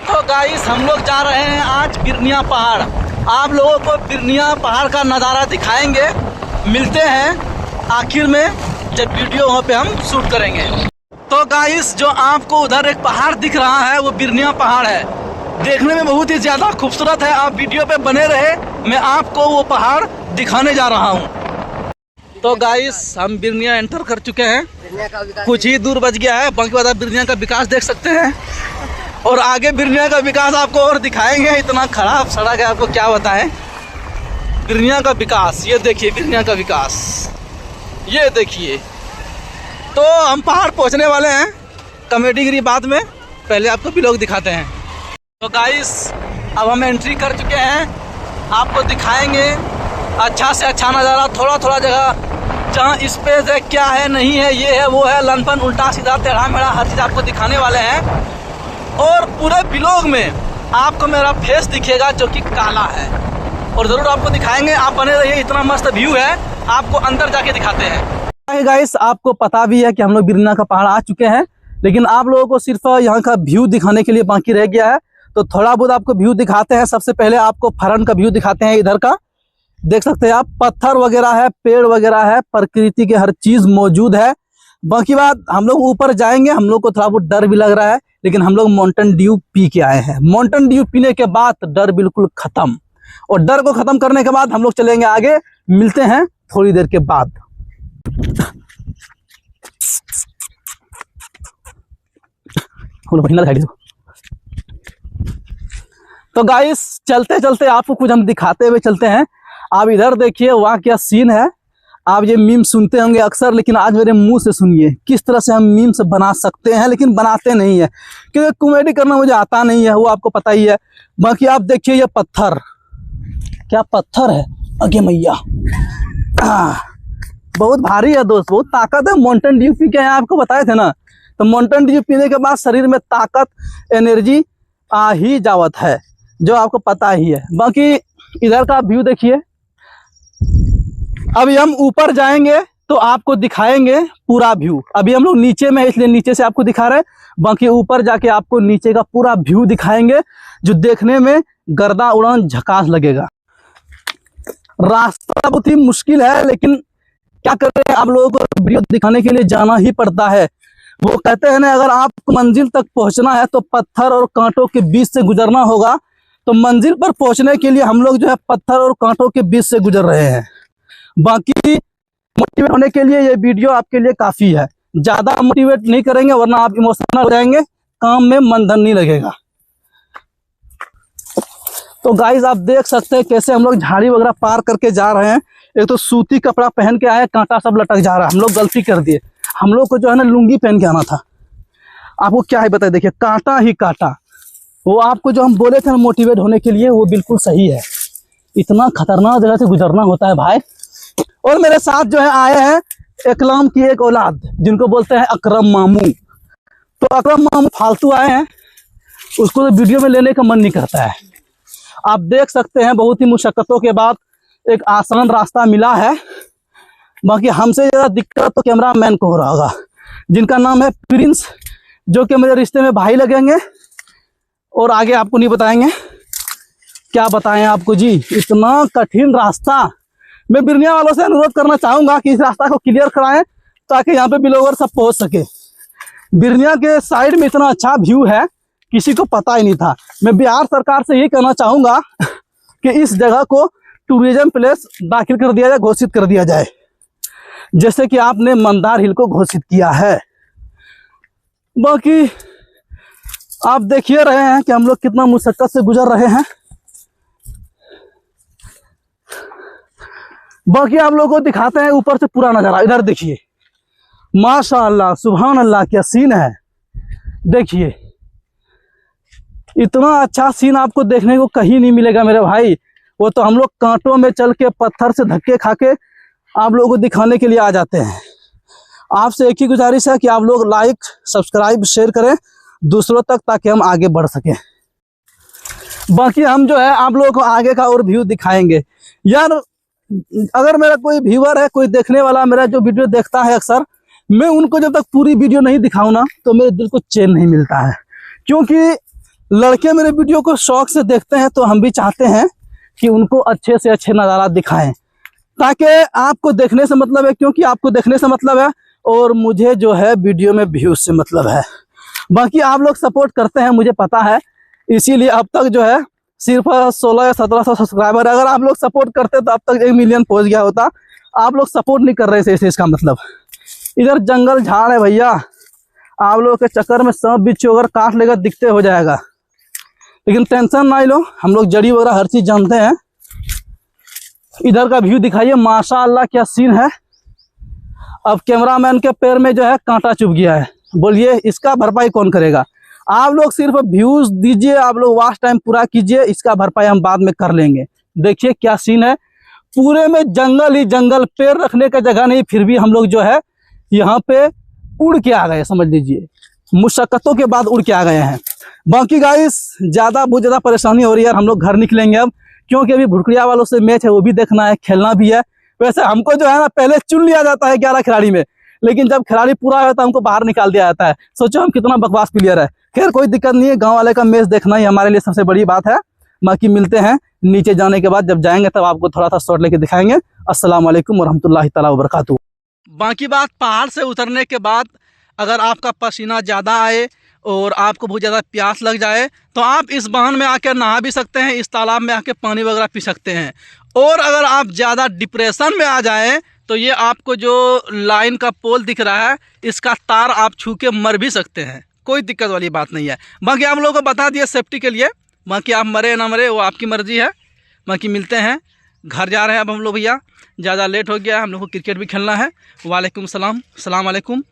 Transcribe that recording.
तो गाइस हम लोग जा रहे हैं आज बिरनिया पहाड़। आप लोगों को बिरनिया पहाड़ का नज़ारा दिखाएंगे। मिलते हैं आखिर में जब वीडियो वहाँ पे हम शूट करेंगे। तो गाइस जो आपको उधर एक पहाड़ दिख रहा है वो बिरनिया पहाड़ है। देखने में बहुत ही ज़्यादा खूबसूरत है। आप वीडियो पे बने रहे, मैं आपको वो पहाड़ दिखाने जा रहा हूँ। तो गाइस हम बिरनिया एंटर कर चुके हैं। कुछ ही दूर बच गया है, बाकी बाद बिरनिया का विकास देख सकते हैं। और आगे बिरनिया का विकास आपको और दिखाएंगे। इतना खराब सड़क है, आपको क्या बताएं। बिरनिया का विकास ये देखिए, बिरनिया का विकास ये देखिए। तो हम पहाड़ पहुंचने वाले हैं, कमेटी गिरी बाद में, पहले आपको भी लोग दिखाते हैं। तो गाइस अब हम एंट्री कर चुके हैं, आपको दिखाएंगे अच्छा से अच्छा नज़ारा। थोड़ा थोड़ा जगह जहाँ स्पेस है, क्या है नहीं है, ये है वो है, लनपन उल्टा सीधा टेढ़ा मेढ़ा हर चीज़ आपको दिखाने वाले हैं। और पूरे ब्लॉग में आपको मेरा फेस दिखेगा जो कि काला है, और ज़रूर आपको दिखाएंगे। आप बने रहिए, इतना मस्त व्यू है, आपको अंदर जाके दिखाते हैं। गाइस आपको पता भी है कि हम लोग बिरनिया का पहाड़ आ चुके हैं, लेकिन आप लोगों को सिर्फ यहाँ का व्यू दिखाने के लिए बाकी रह गया है। तो थोड़ा बहुत आपको व्यू दिखाते हैं। सबसे पहले आपको फ्रंट का व्यू दिखाते हैं। इधर का देख सकते हैं आप, पत्थर वगैरह है, पेड़ वगैरह है, प्रकृति के हर चीज मौजूद है। बाकी बात हम लोग ऊपर जाएंगे, हम लोग को थोड़ा बहुत डर भी लग रहा है, लेकिन हम लोग माउंटेन ड्यू पी के आए हैं। माउंटेन ड्यू पीने के बाद डर बिल्कुल खत्म, और डर को खत्म करने के बाद हम लोग चलेंगे आगे। मिलते हैं थोड़ी देर के बाद। तो गाइस चलते चलते आपको कुछ हम दिखाते हुए चलते हैं। आप इधर देखिए, वहाँ क्या सीन है। आप ये मीम सुनते होंगे अक्सर, लेकिन आज मेरे मुंह से सुनिए किस तरह से हम मीम से बना सकते हैं, लेकिन बनाते नहीं है क्योंकि कॉमेडी करना मुझे आता नहीं है, वो आपको पता ही है। बाकी आप देखिए ये पत्थर, क्या पत्थर है, अगे मैया बहुत भारी है दोस्त, बहुत ताकत है। माउंटेन ड्यू पी के हैं, आपको बताए थे ना। तो माउंटेन ड्यू पीने के बाद शरीर में ताकत, एनर्जी आ ही जावत है, जो आपको पता ही है। बाकी इधर का व्यू देखिए। अभी हम ऊपर जाएंगे तो आपको दिखाएंगे पूरा व्यू। अभी हम लोग नीचे में, इसलिए नीचे से आपको दिखा रहे हैं। बाकी ऊपर जाके आपको नीचे का पूरा व्यू दिखाएंगे, जो देखने में गर्दा उड़ान झकास लगेगा। रास्ता बहुत ही मुश्किल है, लेकिन क्या करें, आप लोगों को वीडियो दिखाने के लिए जाना ही पड़ता है। वो कहते हैं ना, अगर आपको मंजिल तक पहुंचना है तो पत्थर और कांटों के बीच से गुजरना होगा। तो मंजिल पर पहुंचने के लिए हम लोग जो है पत्थर और कांटों के बीच से गुजर रहे हैं। बाकी मोटिवेट होने के लिए ये वीडियो आपके लिए काफी है। ज्यादा मोटिवेट नहीं करेंगे वरना आप इमोशनल हो जाएंगे, काम में मन धन नहीं लगेगा। तो गाइस आप देख सकते हैं कैसे हम लोग झाड़ी वगैरह पार करके जा रहे हैं। एक तो सूती कपड़ा पहन के आए, कांटा सब लटक जा रहा है। हम लोग गलती कर दिए, हम लोग को जो है ना लुंगी पहन के आना था। आपको क्या है बताए, देखिए कांटा ही कांटा। वो आपको जो हम बोले थे मोटिवेट होने के लिए, वो बिल्कुल सही है। इतना खतरनाक जगह से गुजरना होता है भाई। और मेरे साथ जो है आए हैं इकलाम की एक औलाद, जिनको बोलते हैं अकरम मामू। तो अकरम मामू फालतू आए हैं, उसको तो वीडियो में लेने का मन नहीं करता है। आप देख सकते हैं बहुत ही मुशक्कतों के बाद एक आसान रास्ता मिला है। बाकी हमसे ज़्यादा दिक्कत तो कैमरा मैन को हो रहा होगा, जिनका नाम है प्रिंस, जो कि मेरे रिश्ते में भाई लगेंगे। और आगे आपको नहीं बताएंगे, क्या बताएं आपको जी, इतना कठिन रास्ता। मैं बिरनिया वालों से अनुरोध करना चाहूंगा कि इस रास्ता को क्लियर कराएं, ताकि यहाँ पे ब्लॉगर सब पहुंच सके। बिरनिया के साइड में इतना अच्छा व्यू है, किसी को पता ही नहीं था। मैं बिहार सरकार से यही कहना चाहूंगा कि इस जगह को टूरिज्म प्लेस दाखिल कर दिया जाए, घोषित कर दिया जाए, जैसे कि आपने मंदार हिल को घोषित किया है। बाकी आप देखिए रहे हैं कि हम लोग कितना मुशक्कत से गुजर रहे हैं। बाकी आप लोगों को दिखाते हैं ऊपर से पूरा नजारा। इधर देखिए, माशाअल्लाह सुभान अल्लाह, क्या सीन है। देखिए इतना अच्छा सीन आपको देखने को कहीं नहीं मिलेगा मेरे भाई। वो तो हम लोग कांटों में चल के, पत्थर से धक्के खा के आप लोगों को दिखाने के लिए आ जाते हैं। आपसे एक ही गुजारिश है कि आप लोग लाइक, सब्सक्राइब, शेयर करें दूसरों तक, ताकि हम आगे बढ़ सकें। बाकी हम जो है आप लोगों को आगे का और व्यू दिखाएंगे। यार अगर मेरा कोई व्यूअर है, कोई देखने वाला मेरा जो वीडियो देखता है अक्सर, मैं उनको जब तक पूरी वीडियो नहीं दिखाऊं ना, तो मेरे दिल को चैन नहीं मिलता है। क्योंकि लड़के मेरे वीडियो को शौक से देखते हैं, तो हम भी चाहते हैं कि उनको अच्छे से अच्छे नज़ारा दिखाएं, ताकि आपको देखने से मतलब है, क्योंकि आपको देखने से मतलब है और मुझे जो है वीडियो में व्यूज से मतलब है। बाकी आप लोग सपोर्ट करते हैं, मुझे पता है, इसीलिए अब तक जो है सिर्फ 16 या 1700 सब्सक्राइबर। अगर आप लोग सपोर्ट करते तो अब तक 1 मिलियन पहुंच गया होता। आप लोग सपोर्ट नहीं कर रहे थे, इसका मतलब इधर जंगल झाड़ है भैया, आप लोगों के चक्कर में सांप बिच्छू अगर काट लेगा दिखते हो जाएगा। लेकिन टेंशन ना लो, हम लोग जड़ी वगैरह हर चीज जानते हैं। इधर का व्यू दिखाइए, माशाअल्लाह क्या सीन है। अब कैमरामैन के पैर में जो है कांटा चुभ गया है, बोलिए इसका भरपाई कौन करेगा। आप लोग सिर्फ व्यूज दीजिए, आप लोग वॉच टाइम पूरा कीजिए, इसका भरपाई हम बाद में कर लेंगे। देखिए क्या सीन है, पूरे में जंगल ही जंगल, पैर रखने का जगह नहीं, फिर भी हम लोग जो है यहाँ पे उड़ के आ गए, समझ लीजिए मुशक्कतों के बाद उड़ के आ गए हैं। बाकी गाइस बहुत ज़्यादा परेशानी हो रही है, हम लोग घर निकलेंगे अब, क्योंकि अभी भुड़कड़िया वालों से मैच है, वो भी देखना है, खेलना भी है। वैसे हमको जो है ना पहले चुन लिया जाता है 11 खिलाड़ी में, लेकिन जब खिलाड़ी पूरा होता है हमको बाहर निकाल दिया जाता है। सोचो हम कितना बकवास प्लेयर है। खैर कोई दिक्कत नहीं है, गाँव वाले का मैच देखना ही हमारे लिए सबसे बड़ी बात है। बाकी मिलते हैं नीचे जाने के बाद, जब जाएंगे तब आपको थोड़ा सा शॉट लेके दिखाएंगे। अस्सलाम वालेकुम वरहमतुल्लाहि ताला वबरकातुहू। बाकी बात, पहाड़ से उतरने के बाद अगर आपका पसीना ज़्यादा आए और आपको बहुत ज़्यादा प्यास लग जाए तो आप इस बांध में आकर नहा भी सकते हैं, इस तालाब में आकर पानी वगैरह पी सकते हैं। और अगर आप ज़्यादा डिप्रेशन में आ जाएं तो ये आपको जो लाइन का पोल दिख रहा है, इसका तार आप छू के मर भी सकते हैं, कोई दिक्कत वाली बात नहीं है। बाकी आप लोगों को बता दिया सेफ्टी के लिए, बाकी आप मरे ना मरे वो आपकी मर्जी है। बाकी मिलते हैं, घर जा रहे हैं अब हम लोग भैया, ज़्यादा लेट हो गया, हम लोग को क्रिकेट भी खेलना है। वालेकुम सलाम, सलाम अलैकुम।